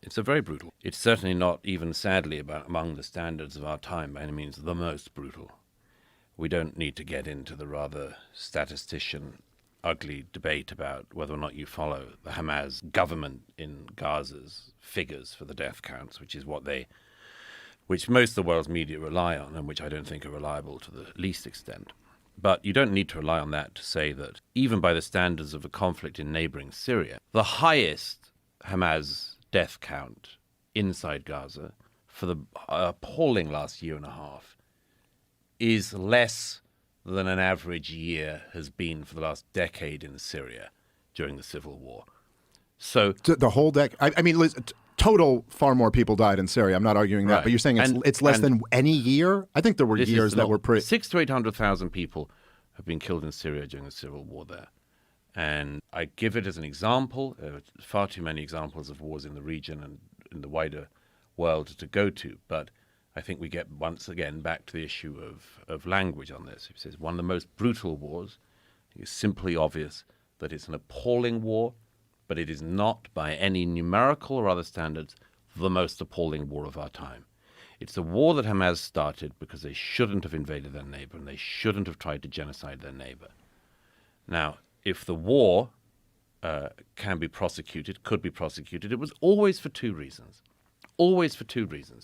It's a very brutal. It's certainly not even, sadly, among the standards of our time, by any means, the most brutal. We don't need to get into the rather statistician, ugly debate about whether or not you follow the Hamas government in Gaza's figures for the death counts, which most of the world's media rely on, and which I don't think are reliable to the least extent. But you don't need to rely on that to say that, even by the standards of a conflict in neighboring Syria, the highest Hamas death count inside Gaza for the appalling last year and a half is less than an average year has been for the last decade in Syria during the civil war. So the whole decade. I mean, Liz, total far more people died in Syria. I'm not arguing that, right. But you're saying it's less than any year? I think there were years that were pretty. 600,000 to 800,000 people have been killed in Syria during the civil war there. And I give it as an example. There are far too many examples of wars in the region and in the wider world to go to. But I think we get once again back to the issue of language on this. It says one of the most brutal wars. It's simply obvious that it's an appalling war, but it is not, by any numerical or other standards, the most appalling war of our time. It's a war that Hamas started because they shouldn't have invaded their neighbor and they shouldn't have tried to genocide their neighbor. Now, if the war could be prosecuted, it was always for two reasons. Always for two reasons.